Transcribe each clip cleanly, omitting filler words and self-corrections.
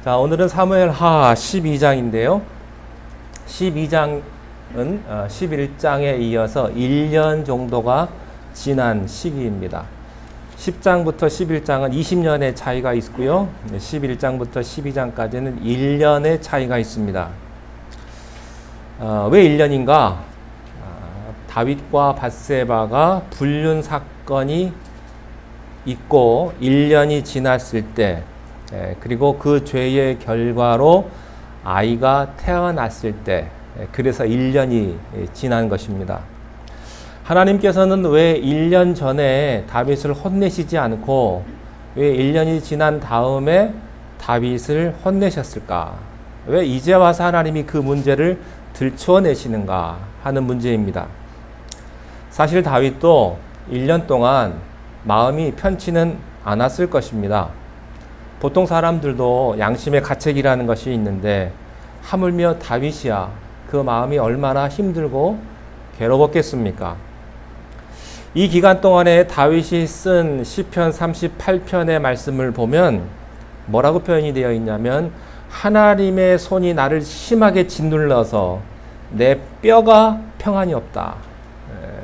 자, 오늘은 사무엘하 12장인데요. 12장은 11장에 이어서 1년 정도가 지난 시기입니다. 10장부터 11장은 20년의 차이가 있고요. 11장부터 12장까지는 1년의 차이가 있습니다. 왜 1년인가? 다윗과 밧세바가 불륜 사건이 있고 1년이 지났을 때, 그리고 그 죄의 결과로 아이가 태어났을 때, 그래서 1년이 지난 것입니다. 하나님께서는 왜 1년 전에 다윗을 혼내시지 않고 왜 1년이 지난 다음에 다윗을 혼내셨을까? 왜 이제 와서 하나님이 그 문제를 들춰내시는가 하는 문제입니다. 사실 다윗도 1년 동안 마음이 편치는 않았을 것입니다. 보통 사람들도 양심의 가책이라는 것이 있는데 하물며 다윗이야 그 마음이 얼마나 힘들고 괴로웠겠습니까? 이 기간 동안에 다윗이 쓴 시편 38편의 말씀을 보면 뭐라고 표현이 되어 있냐면 하나님의 손이 나를 심하게 짓눌러서 내 뼈가 평안이 없다.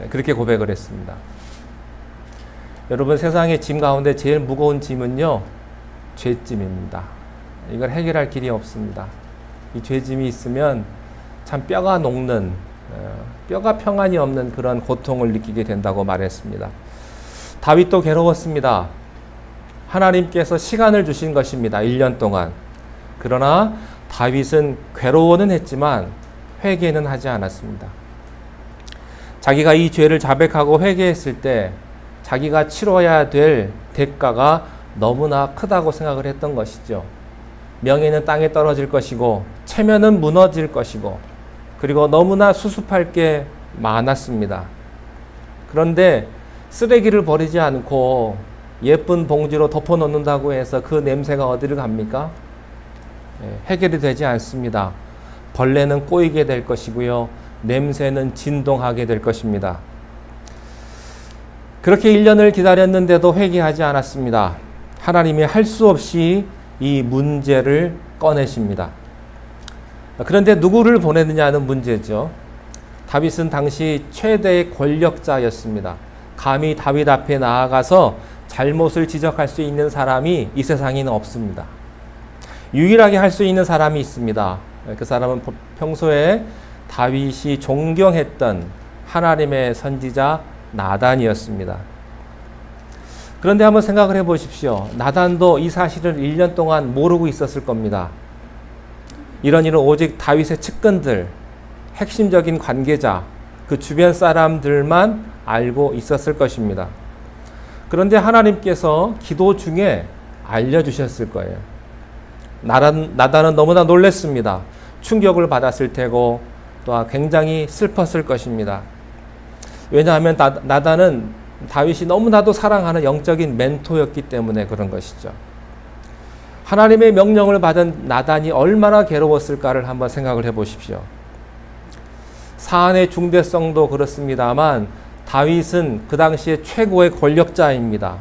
그렇게 고백을 했습니다. 여러분, 세상의 짐 가운데 제일 무거운 짐은요, 죄짐입니다. 이걸 해결할 길이 없습니다. 이 죄짐이 있으면 참 뼈가 녹는, 뼈가 평안이 없는 그런 고통을 느끼게 된다고 말했습니다. 다윗도 괴로웠습니다. 하나님께서 시간을 주신 것입니다. 1년 동안. 그러나 다윗은 괴로워는 했지만 회개는 하지 않았습니다. 자기가 이 죄를 자백하고 회개했을 때 자기가 치러야 될 대가가 너무나 크다고 생각을 했던 것이죠. 명예는 땅에 떨어질 것이고 체면은 무너질 것이고 그리고 너무나 수습할 게 많았습니다. 그런데 쓰레기를 버리지 않고 예쁜 봉지로 덮어놓는다고 해서 그 냄새가 어디를 갑니까? 해결이 되지 않습니다. 벌레는 꼬이게 될 것이고요. 냄새는 진동하게 될 것입니다. 그렇게 1년을 기다렸는데도 회개하지 않았습니다. 하나님이 할 수 없이 이 문제를 꺼내십니다. 그런데 누구를 보내느냐는 문제죠. 다윗은 당시 최대의 권력자였습니다. 감히 다윗 앞에 나아가서 잘못을 지적할 수 있는 사람이 이 세상에는 없습니다. 유일하게 할 수 있는 사람이 있습니다. 그 사람은 평소에 다윗이 존경했던 하나님의 선지자 나단이었습니다. 그런데 한번 생각을 해보십시오. 나단도 이 사실을 1년 동안 모르고 있었을 겁니다. 이런 일은 오직 다윗의 측근들, 핵심적인 관계자, 그 주변 사람들만 알고 있었을 것입니다. 그런데 하나님께서 기도 중에 알려주셨을 거예요. 나단은 너무나 놀랐습니다. 충격을 받았을 테고 또 굉장히 슬펐을 것입니다. 왜냐하면 나단은 다윗이 너무나도 사랑하는 영적인 멘토였기 때문에 그런 것이죠. 하나님의 명령을 받은 나단이 얼마나 괴로웠을까를 한번 생각을 해보십시오. 사안의 중대성도 그렇습니다만 다윗은 그 당시에 최고의 권력자입니다.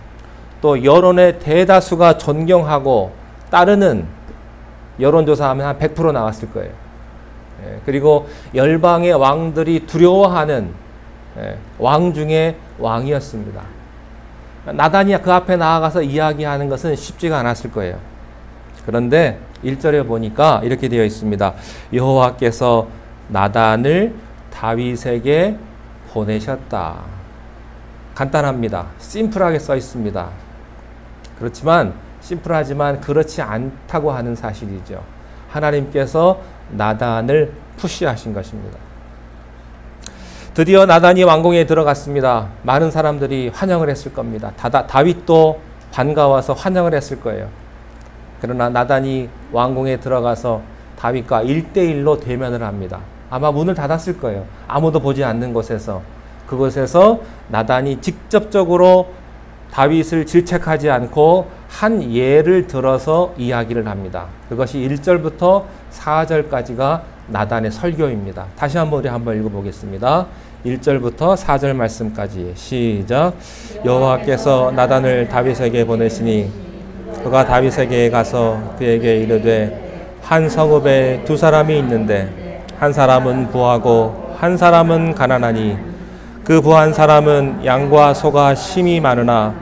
또 여론의 대다수가 존경하고 따르는, 여론조사하면 한 100% 나왔을 거예요. 그리고 열방의 왕들이 두려워하는 왕 중에 왕이었습니다. 나단이 그 앞에 나아가서 이야기하는 것은 쉽지가 않았을 거예요. 그런데 1절에 보니까 이렇게 되어 있습니다. 여호와께서 나단을 다윗에게 보내셨다. 간단합니다. 심플하게 써 있습니다. 그렇지만 심플하지만 그렇지 않다고 하는 사실이죠. 하나님께서 나단을 푸시하신 것입니다. 드디어 나단이 왕궁에 들어갔습니다. 많은 사람들이 환영을 했을 겁니다. 다윗도 반가워서 환영을 했을 거예요. 그러나 나단이 왕궁에 들어가서 다윗과 1대1로 대면을 합니다. 아마 문을 닫았을 거예요. 아무도 보지 않는 곳에서. 그곳에서 나단이 직접적으로 다윗을 질책하지 않고 한 예를 들어서 이야기를 합니다. 그것이 1절부터 4절까지가 나단의 설교입니다. 다시 한번 우리 한번 읽어보겠습니다. 1절부터 4절 말씀까지 시작. 여호와께서 나단을 다윗에게 보내시니 그가 다윗에게 가서 그에게 이르되 한 성읍에 두 사람이 있는데 한 사람은 부하고 한 사람은 가난하니 그 부한 사람은 양과 소가 심히 많으나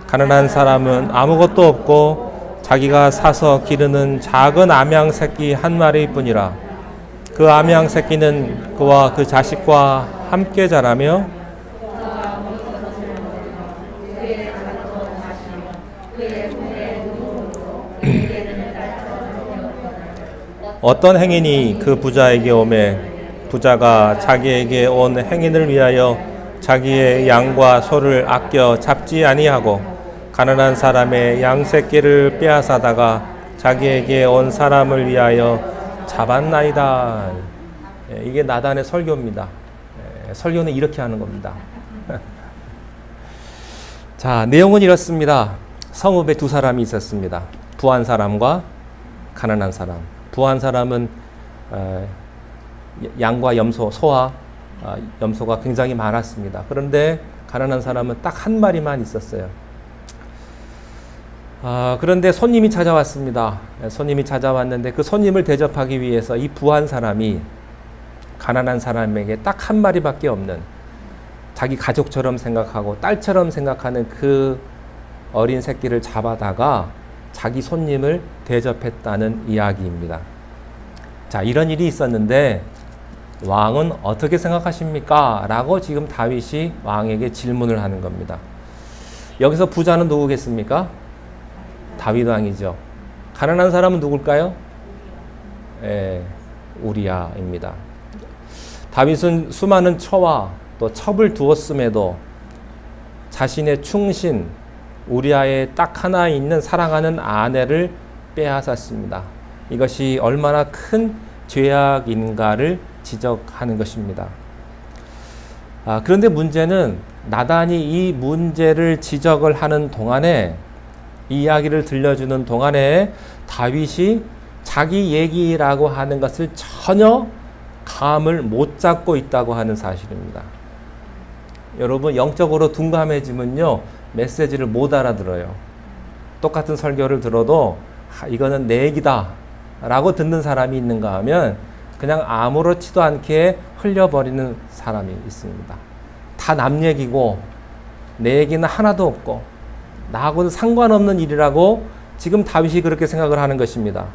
가난한 사람은 아무것도 없고 자기가 사서 기르는 작은 암양 새끼 한 마리뿐이라. 그 암양 새끼는 그와 그 자식과 함께 자라며 어떤 행인이 그 부자에게 오매 부자가 자기에게 온 행인을 위하여 자기의 양과 소를 아껴 잡지 아니하고 가난한 사람의 양 새끼를 빼앗아다가 자기에게 온 사람을 위하여 잡았나이다. 이게 나단의 설교입니다. 설교는 이렇게 하는 겁니다. 자, 내용은 이렇습니다. 성읍에 두 사람이 있었습니다. 부한 사람과 가난한 사람. 부한 사람은 양과 염소, 소와 염소가 굉장히 많았습니다. 그런데 가난한 사람은 딱 한 마리만 있었어요. 그런데 손님이 찾아왔습니다. 손님이 찾아왔는데 그 손님을 대접하기 위해서 이 부한 사람이 가난한 사람에게 딱 한 마리밖에 없는 자기 가족처럼 생각하고 딸처럼 생각하는 그 어린 새끼를 잡아다가 자기 손님을 대접했다는 이야기입니다. 자, 이런 일이 있었는데 왕은 어떻게 생각하십니까? 라고 지금 다윗이 왕에게 질문을 하는 겁니다. 여기서 부자는 누구겠습니까? 다윗 왕이죠. 가난한 사람은 누굴까요? 우리야입니다. 다윗은 수많은 처와 또 첩을 두었음에도 자신의 충신 우리아의 딱 하나 있는 사랑하는 아내를 빼앗았습니다. 이것이 얼마나 큰 죄악인가를 지적하는 것입니다. 그런데 문제는 나단이 이 문제를 지적을 하는 동안에, 이 이야기를 들려주는 동안에 다윗이 자기 얘기라고 하는 것을 전혀 감을 못 잡고 있다고 하는 사실입니다. 여러분, 영적으로 둔감해지면요, 메시지를 못 알아들어요. 똑같은 설교를 들어도 이거는 내 얘기다 라고 듣는 사람이 있는가 하면 그냥 아무렇지도 않게 흘려버리는 사람이 있습니다. 다 남 얘기고 내 얘기는 하나도 없고 나하고는 상관없는 일이라고 지금 다윗이 그렇게 생각을 하는 것입니다.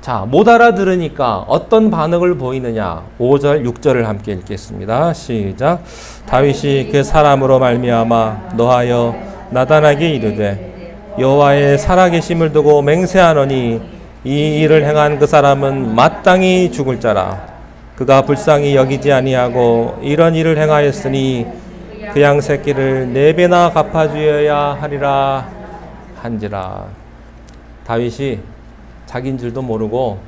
자, 못 알아들으니까 어떤 반응을 보이느냐. 5절, 6절을 함께 읽겠습니다. 시작. 다윗이 그 사람으로 말미암아 노하여 나단에게 이르되 여호와의 살아계심을 두고 맹세하노니 이 일을 행한 그 사람은 마땅히 죽을 자라. 그가 불쌍히 여기지 아니하고 이런 일을 행하였으니 그 양 새끼를 4배나 갚아주어야 하리라 한지라. 다윗이 자기인 줄도 모르고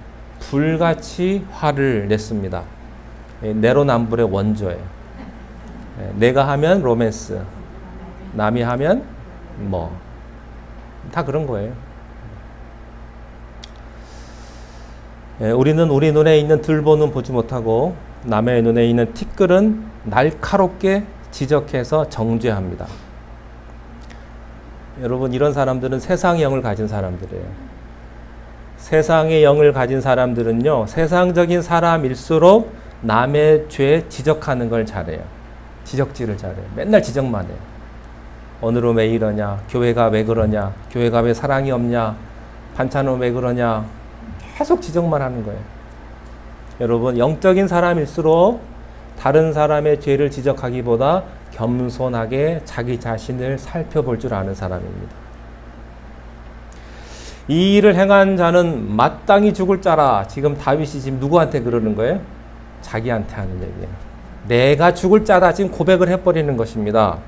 불같이 화를 냈습니다. 내로남불의 원조예요. 내가 하면 로맨스, 남이 하면 다 그런 거예요. 우리는 우리 눈에 있는 들보는 보지 못하고 남의 눈에 있는 티끌은 날카롭게 지적해서 정죄합니다. 여러분, 이런 사람들은 세상의 영을 가진 사람들이에요. 세상의 영을 가진 사람들은요, 세상적인 사람일수록 남의 죄 지적하는 걸 잘해요. 지적질을 잘해요. 맨날 지적만 해요. 오늘은 왜 이러냐? 교회가 왜 그러냐? 교회가 왜 사랑이 없냐? 반찬은 왜 그러냐? 계속 지적만 하는 거예요. 여러분, 영적인 사람일수록 다른 사람의 죄를 지적하기보다 겸손하게 자기 자신을 살펴볼 줄 아는 사람입니다. 이 일을 행한 자는 마땅히 죽을 자라. 지금 다윗이 지금 누구한테 그러는 거예요? 자기한테 하는 얘기예요. 내가 죽을 자다. 지금 고백을 해버리는 것입니다.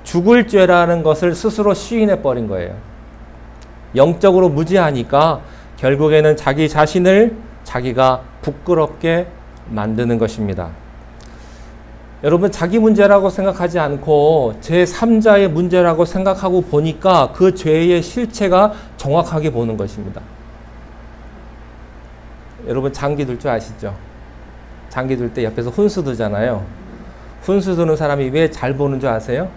죽을 죄라는 것을 스스로 시인해버린 거예요. 영적으로 무지하니까 결국에는 자기 자신을 자기가 부끄럽게 만드는 것입니다. 여러분, 자기 문제라고 생각하지 않고 제3자의 문제라고 생각하고 보니까 그 죄의 실체가 정확하게 보는 것입니다. 여러분, 장기 둘 줄 아시죠? 장기 둘 때 옆에서 훈수 두잖아요. 훈수 두는 사람이 왜 잘 보는 줄 아세요?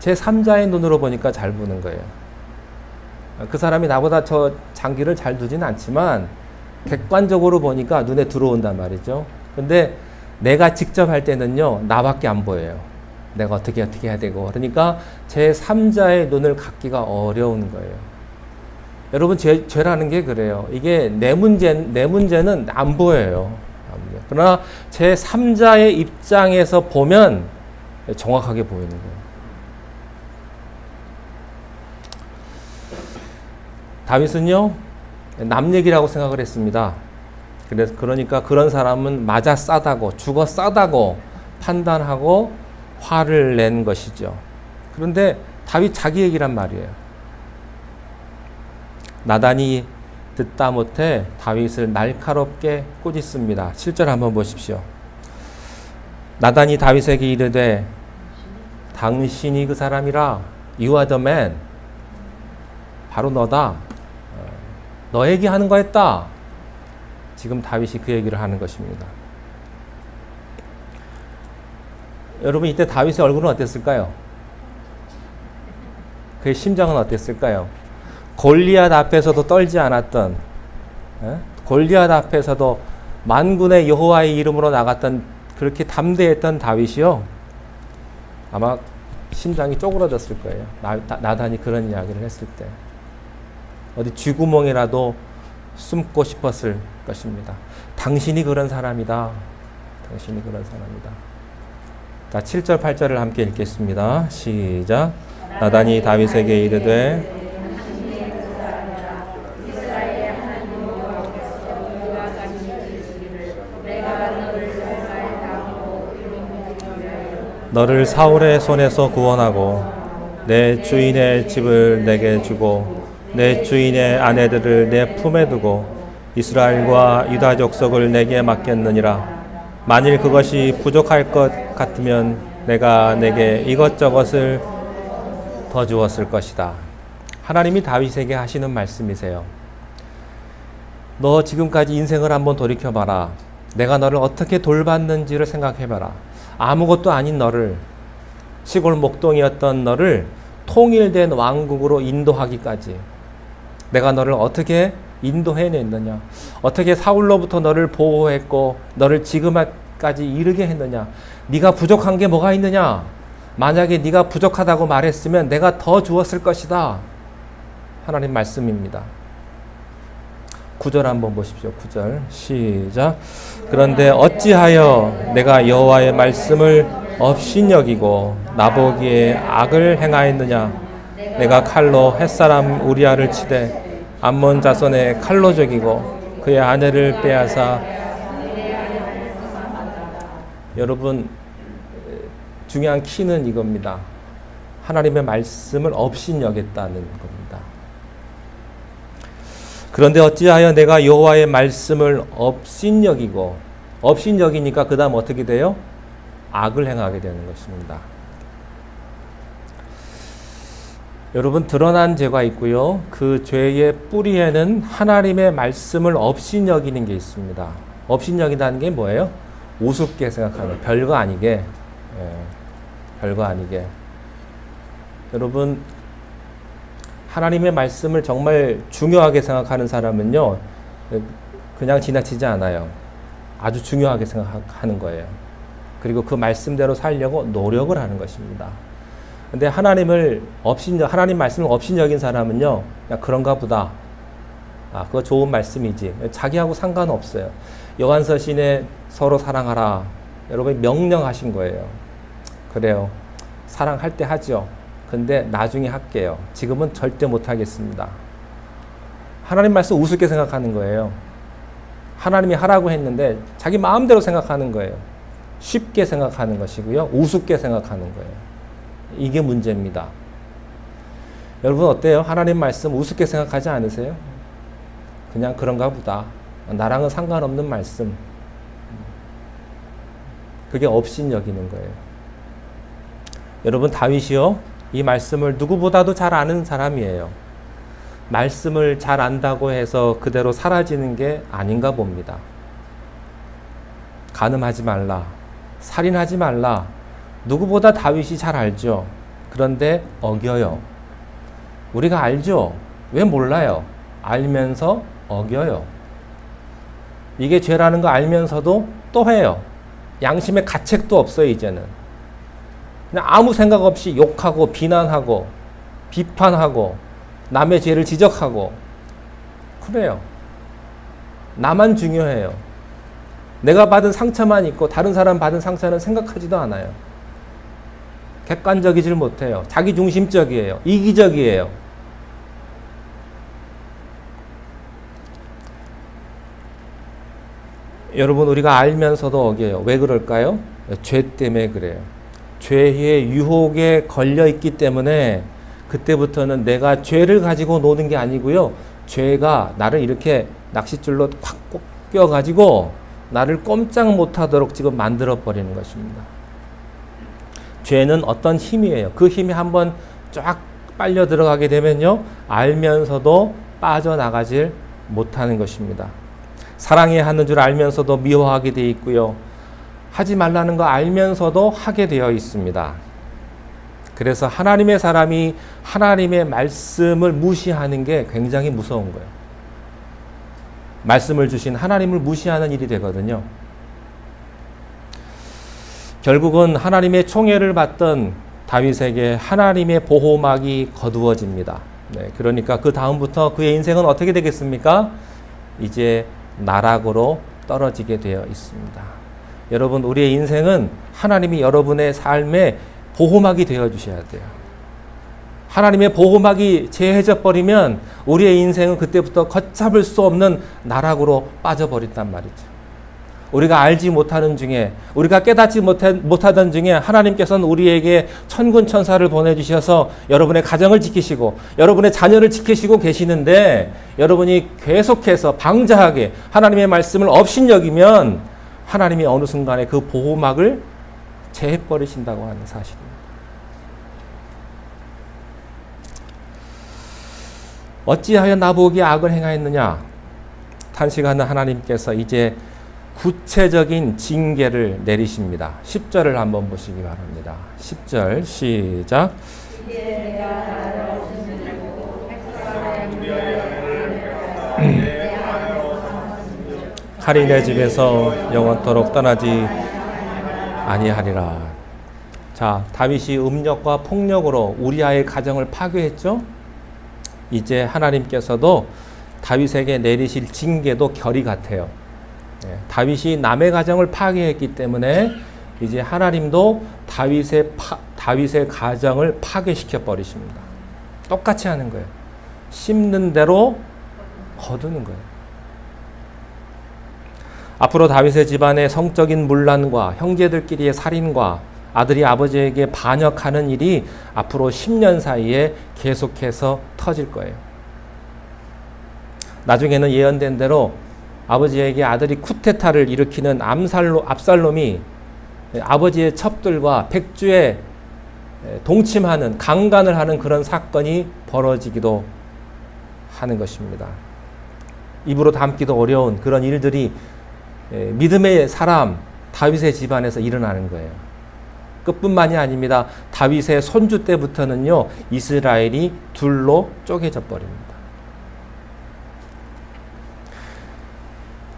제3자의 눈으로 보니까 잘 보는 거예요. 그 사람이 나보다 저 장기를 잘 두진 않지만 객관적으로 보니까 눈에 들어온단 말이죠. 근데 내가 직접 할 때는요, 나밖에 안 보여요. 내가 어떻게 해야 되고. 그러니까 제 3자의 눈을 갖기가 어려운 거예요. 여러분, 죄라는 게 그래요. 이게 내 문제는 안 보여요. 그러나 제 3자의 입장에서 보면 정확하게 보이는 거예요. 다윗은요, 남 얘기라고 생각을 했습니다. 그러니까 그런 사람은 맞아 싸다고, 죽어 싸다고 판단하고 화를 낸 것이죠. 그런데 다윗 자기 얘기란 말이에요. 나단이 듣다 못해 다윗을 날카롭게 꾸짖습니다. 7절 한번 보십시오. 나단이 다윗에게 이르되 당신이 그 사람이라, You are the man. 바로 너다. 너 얘기하는 거 했다. 지금 다윗이 그 얘기를 하는 것입니다. 여러분, 이때 다윗의 얼굴은 어땠을까요? 그의 심정은 어땠을까요? 골리앗 앞에서도 떨지 않았던, 골리앗 앞에서도 만군의 여호와의 이름으로 나갔던, 그렇게 담대했던 다윗이요, 아마 심장이 쪼그라졌을 거예요. 나단이 그런 이야기를 했을 때. 어디 쥐구멍이라도 숨고 싶었을 것입니다. 당신이 그런 사람이다. 당신이 그런 사람이다. 자, 7절, 8절을 함께 읽겠습니다. 시작. 나단이 다윗에게 이르되 너를 사울의 손에서 구원하고 내 주인의 집을 내게 주고 내 주인의 아내들을 내 품에 두고 이스라엘과 유다 족속을 내게 맡겼느니라. 만일 그것이 부족할 것 같으면 내가 내게 이것저것을 더 주었을 것이다. 하나님이 다윗에게 하시는 말씀이세요. 너 지금까지 인생을 한번 돌이켜봐라. 내가 너를 어떻게 돌봤는지를 생각해봐라. 아무것도 아닌 너를, 시골 목동이었던 너를 통일된 왕국으로 인도하기까지 내가 너를 어떻게 인도해냈느냐, 어떻게 사울로부터 너를 보호했고 너를 지금까지 이르게 했느냐, 네가 부족한 게 뭐가 있느냐, 만약에 네가 부족하다고 말했으면 내가 더 주었을 것이다. 하나님 말씀입니다. 9절 한번 보십시오. 9절 시작. 그런데 어찌하여 내가 여호와의 말씀을 업신여기고 나보기에 악을 행하였느냐. 내가 칼로 햇사람 우리아를 치되 암몬 자손의 칼로 죽이고 그의 아내를 빼앗아. 여러분, 중요한 키는 이겁니다. 하나님의 말씀을 업신여겼다는 겁니다. 그런데 어찌하여 내가 여호와의 말씀을 업신여기고, 업신여기니까 그 다음 어떻게 돼요? 악을 행하게 되는 것입니다. 여러분, 드러난 죄가 있고요. 그 죄의 뿌리에는 하나님의 말씀을 업신여기는 게 있습니다. 업신여긴다는 게 뭐예요? 우습게 생각하는, 별거 아니게, 별거 아니게. 여러분, 하나님의 말씀을 정말 중요하게 생각하는 사람은요, 그냥 지나치지 않아요. 아주 중요하게 생각하는 거예요. 그리고 그 말씀대로 살려고 노력을 하는 것입니다. 근데 하나님 말씀을 업신여긴 사람은요, 그냥 그런가 보다. 그거 좋은 말씀이지. 자기하고 상관없어요. 요한서 시인에 서로 사랑하라. 여러분이 명령하신 거예요. 그래요. 사랑할 때 하죠. 근데 나중에 할게요. 지금은 절대 못 하겠습니다. 하나님 말씀 우습게 생각하는 거예요. 하나님이 하라고 했는데 자기 마음대로 생각하는 거예요. 쉽게 생각하는 것이고요. 우습게 생각하는 거예요. 이게 문제입니다. 여러분 어때요? 하나님 말씀 우습게 생각하지 않으세요? 그냥 그런가 보다. 나랑은 상관없는 말씀. 그게 업신여기는 거예요. 여러분, 다윗이요, 이 말씀을 누구보다도 잘 아는 사람이에요. 말씀을 잘 안다고 해서 그대로 사라지는 게 아닌가 봅니다. 간음하지 말라, 살인하지 말라, 누구보다 다윗이 잘 알죠. 그런데 어겨요. 우리가 알죠. 왜 몰라요? 알면서 어겨요. 이게 죄라는 거 알면서도 또 해요. 양심의 가책도 없어요, 이제는. 그냥 아무 생각 없이 욕하고 비난하고 비판하고 남의 죄를 지적하고 그래요. 나만 중요해요. 내가 받은 상처만 있고 다른 사람 받은 상처는 생각하지도 않아요. 객관적이질 못해요. 자기중심적이에요. 이기적이에요. 여러분, 우리가 알면서도 어겨요. 왜 그럴까요? 죄 때문에 그래요. 죄의 유혹에 걸려 있기 때문에 그때부터는 내가 죄를 가지고 노는 게 아니고요. 죄가 나를 이렇게 낚싯줄로 꽉 껴가지고 나를 꼼짝 못하도록 지금 만들어버리는 것입니다. 죄는 어떤 힘이에요. 그 힘이 한번 쫙 빨려 들어가게 되면요. 알면서도 빠져나가질 못하는 것입니다. 사랑해야 하는 줄 알면서도 미워하게 되어 있고요. 하지 말라는 거 알면서도 하게 되어 있습니다. 그래서 하나님의 사람이 하나님의 말씀을 무시하는 게 굉장히 무서운 거예요. 말씀을 주신 하나님을 무시하는 일이 되거든요. 결국은 하나님의 총애를 받던 다윗에게 하나님의 보호막이 거두어집니다. 네, 그러니까 그 다음부터 그의 인생은 어떻게 되겠습니까? 이제 나락으로 떨어지게 되어 있습니다. 여러분, 우리의 인생은 하나님이 여러분의 삶에 보호막이 되어 주셔야 돼요. 하나님의 보호막이 제해져 버리면 우리의 인생은 그때부터 걷잡을 수 없는 나락으로 빠져버린단 말이죠. 우리가 알지 못하는 중에, 우리가 깨닫지 못하던 중에 하나님께서는 우리에게 천군 천사를 보내주셔서 여러분의 가정을 지키시고 여러분의 자녀를 지키시고 계시는데, 여러분이 계속해서 방자하게 하나님의 말씀을 업신여기면 하나님이 어느 순간에 그 보호막을 제해버리신다고 하는 사실입니다. 어찌하여 나보기에 악을 행하였느냐? 탄식하는 하나님께서 이제 구체적인 징계를 내리십니다. 10절을 한번 보시기 바랍니다. 10절 시작. 칼이 내 집에서 영원토록 떠나지 아니하리라. 자, 다윗이 음력과 폭력으로 우리아의 가정을 파괴했죠. 이제 하나님께서도 다윗에게 내리실 징계도 결이 같아요. 다윗이 남의 가정을 파괴했기 때문에 이제 하나님도 다윗의 가정을 파괴시켜 버리십니다. 똑같이 하는 거예요. 심는 대로 거두는 거예요. 앞으로 다윗의 집안의 성적인 문란과 형제들끼리의 살인과 아들이 아버지에게 반역하는 일이 앞으로 10년 사이에 계속해서 터질 거예요. 나중에는 예언된 대로 아버지에게 아들이 쿠데타를 일으키는 압살롬이 아버지의 첩들과 백주에 동침하는, 강간을 하는 그런 사건이 벌어지기도 하는 것입니다. 입으로 담기도 어려운 그런 일들이 믿음의 사람 다윗의 집안에서 일어나는 거예요. 그뿐만이 아닙니다. 다윗의 손주 때부터는요, 이스라엘이 둘로 쪼개져 버립니다.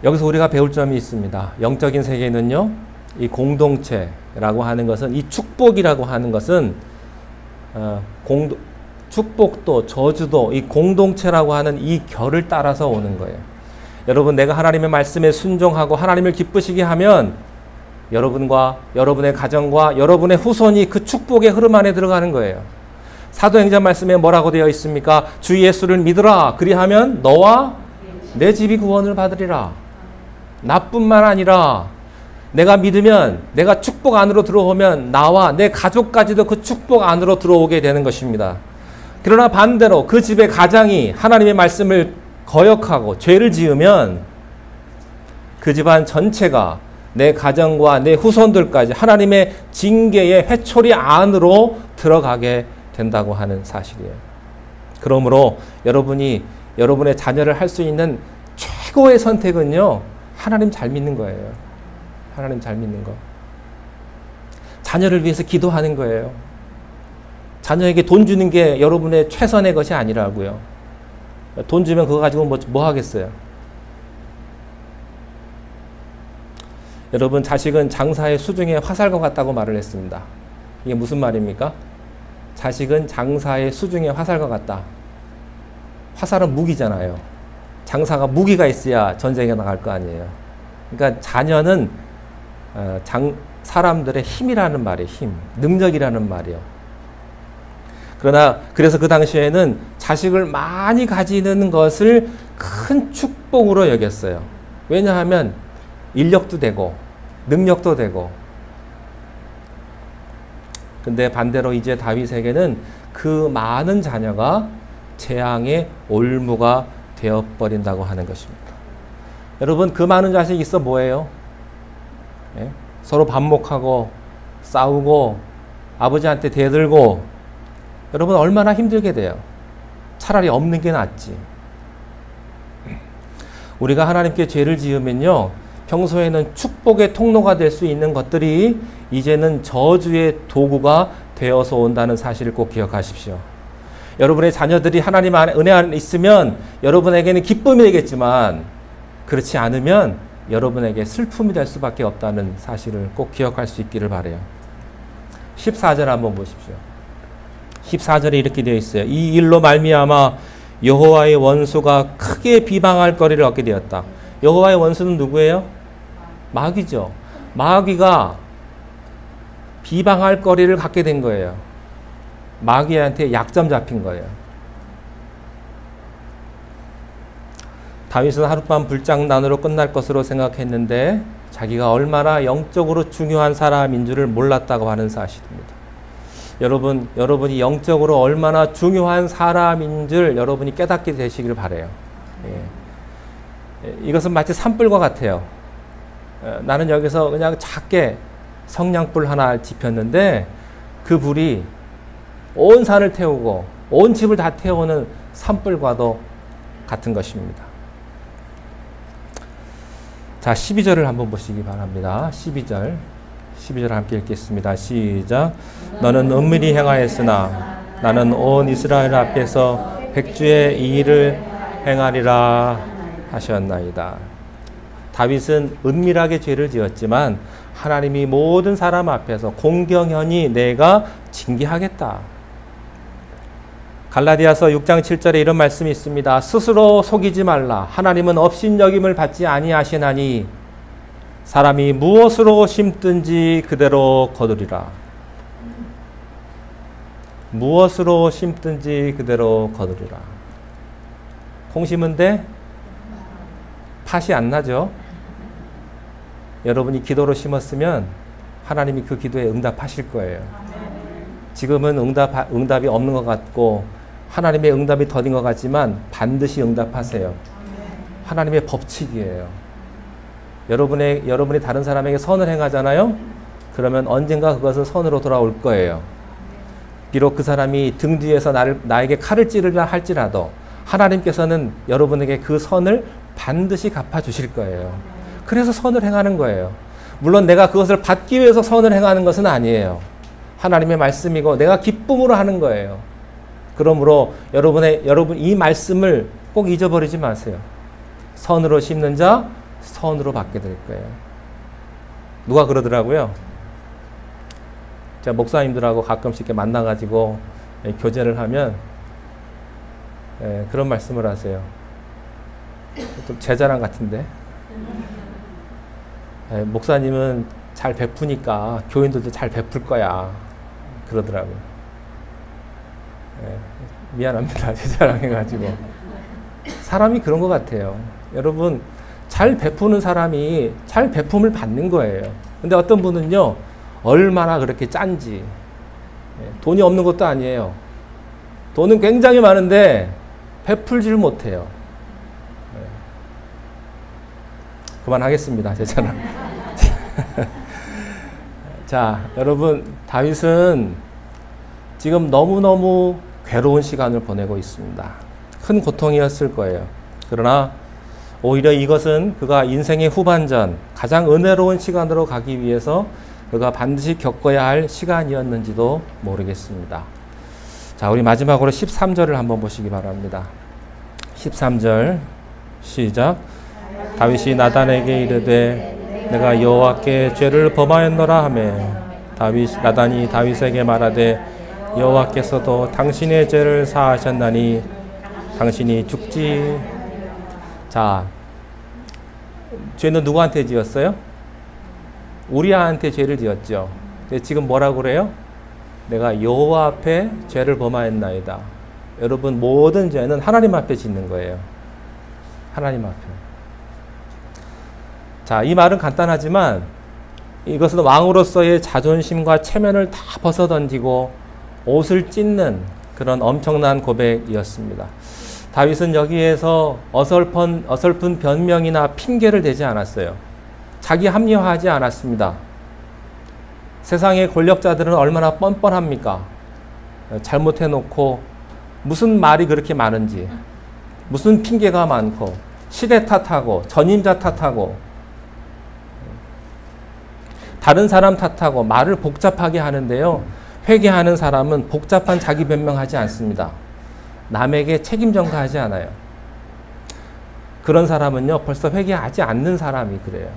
여기서 우리가 배울 점이 있습니다. 영적인 세계는요, 이 공동체라고 하는 것은, 이 축복이라고 하는 것은 축복도 저주도 이 공동체라고 하는 이 결을 따라서 오는 거예요. 여러분, 내가 하나님의 말씀에 순종하고 하나님을 기쁘시게 하면 여러분과 여러분의 가정과 여러분의 후손이 그 축복의 흐름 안에 들어가는 거예요. 사도행전 말씀에 뭐라고 되어 있습니까? 주 예수를 믿으라. 그리하면 너와 내 집이 구원을 받으리라. 나뿐만 아니라 내가 믿으면, 내가 축복 안으로 들어오면 나와 내 가족까지도 그 축복 안으로 들어오게 되는 것입니다. 그러나 반대로 그 집의 가장이 하나님의 말씀을 거역하고 죄를 지으면 그 집안 전체가, 내 가정과 내 후손들까지 하나님의 징계의 회초리 안으로 들어가게 된다고 하는 사실이에요. 그러므로 여러분이 여러분의 자녀를 할 수 있는 최고의 선택은요, 하나님 잘 믿는 거예요. 하나님 잘 믿는 거. 자녀를 위해서 기도하는 거예요. 자녀에게 돈 주는 게 여러분의 최선의 것이 아니라고요. 돈 주면 그거 가지고 뭐 하겠어요? 여러분, 자식은 장사의 수중에 화살과 같다고 말을 했습니다. 이게 무슨 말입니까? 자식은 장사의 수중에 화살과 같다. 화살은 무기잖아요. 장사가 무기가 있어야 전쟁에 나갈 거 아니에요. 그러니까 자녀는 사람들의 힘이라는 말이에요. 힘, 능력이라는 말이에요. 그래서 그 당시에는 자식을 많이 가지는 것을 큰 축복으로 여겼어요. 왜냐하면 인력도 되고 능력도 되고. 근데 반대로 이제 다윗에게는 그 많은 자녀가 재앙의 올무가 되어버린다고 하는 것입니다. 여러분, 그 많은 자식이 있어 뭐예요? 예? 서로 반목하고 싸우고 아버지한테 대들고, 여러분 얼마나 힘들게 돼요. 차라리 없는 게 낫지. 우리가 하나님께 죄를 지으면요, 평소에는 축복의 통로가 될 수 있는 것들이 이제는 저주의 도구가 되어서 온다는 사실을 꼭 기억하십시오. 여러분의 자녀들이 하나님 안에 은혜 안에 있으면 여러분에게는 기쁨이 되겠지만, 그렇지 않으면 여러분에게 슬픔이 될 수밖에 없다는 사실을 꼭 기억할 수 있기를 바라요. 14절 한번 보십시오. 14절에 이렇게 되어 있어요. 이 일로 말미암아 여호와의 원수가 크게 비방할 거리를 얻게 되었다. 여호와의 원수는 누구예요? 마귀죠. 마귀가 비방할 거리를 갖게 된 거예요. 마귀한테 약점 잡힌 거예요. 다윗은 하룻밤 불장난으로 끝날 것으로 생각했는데 자기가 얼마나 영적으로 중요한 사람인 줄을 몰랐다고 하는 사실입니다. 여러분이 영적으로 얼마나 중요한 사람인 줄 여러분이 깨닫게 되시길 바라요. 예. 이것은 마치 산불과 같아요. 나는 여기서 그냥 작게 성냥불 하나 지폈는데 그 불이 온 산을 태우고 온 집을 다 태우는 산불과도 같은 것입니다. 자, 12절을 한번 보시기 바랍니다. 12절 함께 읽겠습니다. 시작. 너는 은밀히 행하였으나 나는 온 이스라엘 앞에서 백주의 이 일을 행하리라 하셨나이다. 다윗은 은밀하게 죄를 지었지만 하나님이 모든 사람 앞에서 공경연히 내가 징계하겠다. 갈라디아서 6장 7절에 이런 말씀이 있습니다. 스스로 속이지 말라. 하나님은 업신여김을 받지 아니하시나니 사람이 무엇으로 심든지 그대로 거두리라. 무엇으로 심든지 그대로 거두리라. 콩 심은 데 팥이 안 나죠? 여러분이 기도로 심었으면 하나님이 그 기도에 응답하실 거예요. 지금은 응답이 없는 것 같고 하나님의 응답이 더딘 것 같지만 반드시 응답하세요. 하나님의 법칙이에요. 여러분이 다른 사람에게 선을 행하잖아요? 그러면 언젠가 그것은 선으로 돌아올 거예요. 비록 그 사람이 등 뒤에서 나에게 칼을 찌르려 할지라도 하나님께서는 여러분에게 그 선을 반드시 갚아주실 거예요. 그래서 선을 행하는 거예요. 물론 내가 그것을 받기 위해서 선을 행하는 것은 아니에요. 하나님의 말씀이고 내가 기쁨으로 하는 거예요. 그러므로 여러분 이 말씀을 꼭 잊어버리지 마세요. 선으로 심는 자 선으로 받게 될 거예요. 누가 그러더라고요. 제가 목사님들하고 가끔씩 이렇게 만나가지고 교제를 하면 그런 말씀을 하세요. 좀 제 자랑 같은데. 목사님은 잘 베푸니까 교인들도 잘 베풀 거야. 그러더라고요. 미안합니다. 제 자랑해가지고. 사람이 그런 것 같아요. 여러분, 잘 베푸는 사람이 잘 베품을 받는 거예요. 근데 어떤 분은요, 얼마나 그렇게 짠지. 돈이 없는 것도 아니에요. 돈은 굉장히 많은데 베풀지를 못해요. 그만하겠습니다. 제 자랑. 자, 여러분, 다윗은 지금 너무너무 괴로운 시간을 보내고 있습니다. 큰 고통이었을 거예요. 그러나 오히려 이것은 그가 인생의 후반전, 가장 은혜로운 시간으로 가기 위해서 그가 반드시 겪어야 할 시간이었는지도 모르겠습니다. 자, 우리 마지막으로 13절을 한번 보시기 바랍니다. 13절 시작. 다윗이 나단에게 이르되 내가 여호와께 죄를 범하였노라 하매 나단이 다윗에게 말하되 여호와께서도 당신의 죄를 사하셨나니 당신이 죽지. 자, 죄는 누구한테 지었어요? 우리아한테 죄를 지었죠. 지금 뭐라고 그래요? 내가 여호와 앞에 죄를 범하였나이다. 여러분, 모든 죄는 하나님 앞에 짓는 거예요. 하나님 앞에. 자, 이 말은 간단하지만 이것은 왕으로서의 자존심과 체면을 다 벗어던지고 옷을 찢는 그런 엄청난 고백이었습니다. 다윗은 여기에서 어설픈 변명이나 핑계를 대지 않았어요. 자기 합리화하지 않았습니다. 세상의 권력자들은 얼마나 뻔뻔합니까? 잘못해놓고 무슨 말이 그렇게 많은지, 무슨 핑계가 많고, 시대 탓하고, 전임자 탓하고, 다른 사람 탓하고 말을 복잡하게 하는데요. 회개하는 사람은 복잡한 자기 변명하지 않습니다. 남에게 책임 전가하지 않아요. 그런 사람은요, 벌써 회개하지 않는 사람이 그래요.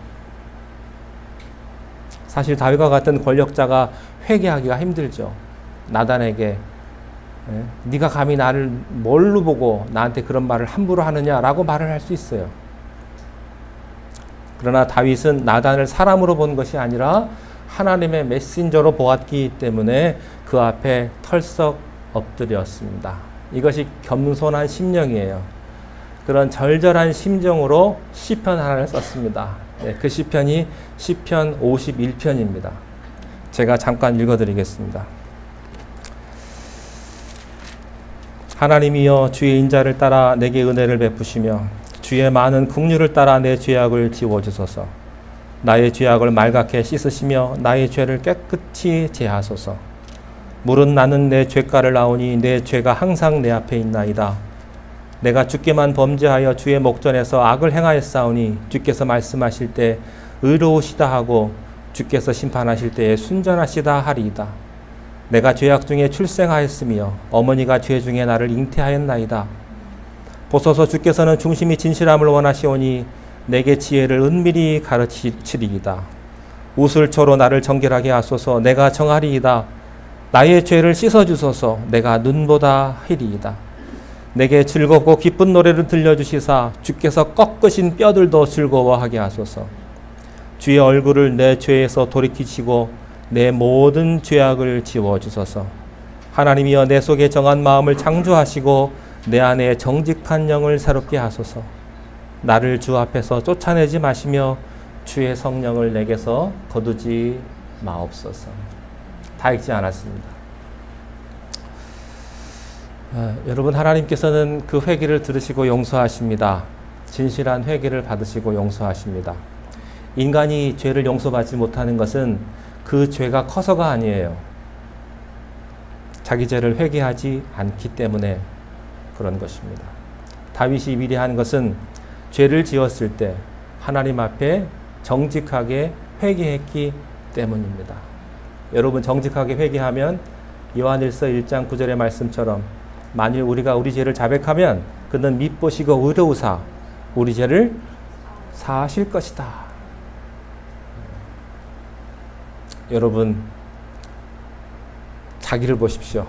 사실 다윗과 같은 권력자가 회개하기가 힘들죠. 나단에게 네가 감히 나를 뭘로 보고 나한테 그런 말을 함부로 하느냐라고 말을 할 수 있어요. 그러나 다윗은 나단을 사람으로 본 것이 아니라 하나님의 메신저로 보았기 때문에 그 앞에 털썩 엎드렸습니다. 이것이 겸손한 심령이에요. 그런 절절한 심정으로 시편 하나를 썼습니다. 그 시편이 시편 51편입니다. 제가 잠깐 읽어드리겠습니다. 하나님이여, 주의 인자를 따라 내게 은혜를 베푸시며 주의 많은 긍휼을 따라 내 죄악을 지워주소서. 나의 죄악을 말갛게 씻으시며 나의 죄를 깨끗이 제하소서. 물은 나는 내 죄가를 나오니 내 죄가 항상 내 앞에 있나이다. 내가 주께만 범죄하여 주의 목전에서 악을 행하였사오니 주께서 말씀하실 때 의로우시다 하고 주께서 심판하실 때에 순전하시다 하리이다. 내가 죄악 중에 출생하였으며 어머니가 죄 중에 나를 잉태하였나이다. 보소서, 주께서는 중심이 진실함을 원하시오니 내게 지혜를 은밀히 가르치리이다. 우슬초로 나를 정결하게 하소서. 내가 정하리이다. 나의 죄를 씻어주소서. 내가 눈보다 희리이다. 내게 즐겁고 기쁜 노래를 들려주시사 주께서 꺾으신 뼈들도 즐거워하게 하소서. 주의 얼굴을 내 죄에서 돌이키시고 내 모든 죄악을 지워주소서. 하나님이여, 내 속에 정한 마음을 창조하시고 내 안에 정직한 영을 새롭게 하소서. 나를 주 앞에서 쫓아내지 마시며 주의 성령을 내게서 거두지 마옵소서. 다 읽지 않았습니다. 여러분, 하나님께서는 그 회개를 들으시고 용서하십니다. 진실한 회개를 받으시고 용서하십니다. 인간이 죄를 용서받지 못하는 것은 그 죄가 커서가 아니에요. 자기 죄를 회개하지 않기 때문에 그런 것입니다. 다윗이 미리 한 것은 죄를 지었을 때 하나님 앞에 정직하게 회개했기 때문입니다. 여러분, 정직하게 회개하면 요한일서 1장 9절의 말씀처럼 만일 우리가 우리 죄를 자백하면 그는 밉보시고 의로우사 우리 죄를 사하실 것이다. 여러분, 자기를 보십시오.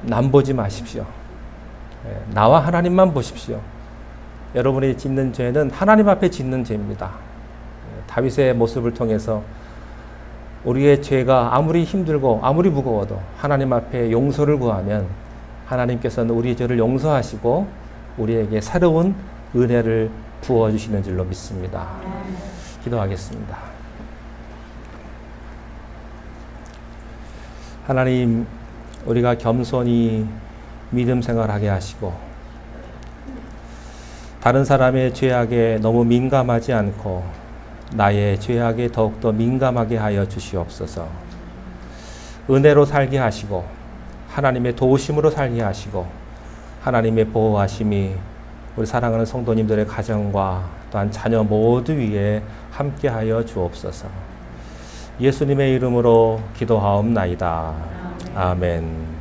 남 보지 마십시오. 나와 하나님만 보십시오. 여러분이 짓는 죄는 하나님 앞에 짓는 죄입니다. 다윗의 모습을 통해서 우리의 죄가 아무리 힘들고 아무리 무거워도 하나님 앞에 용서를 구하면 하나님께서는 우리의 죄를 용서하시고 우리에게 새로운 은혜를 부어주시는 줄로 믿습니다. 기도하겠습니다. 하나님, 우리가 겸손히 믿음 생활하게 하시고 다른 사람의 죄악에 너무 민감하지 않고 나의 죄악에 더욱더 민감하게 하여 주시옵소서. 은혜로 살게 하시고 하나님의 도우심으로 살게 하시고 하나님의 보호하심이 우리 사랑하는 성도님들의 가정과 또한 자녀 모두 위에 함께하여 주옵소서. 예수님의 이름으로 기도하옵나이다. 아멘.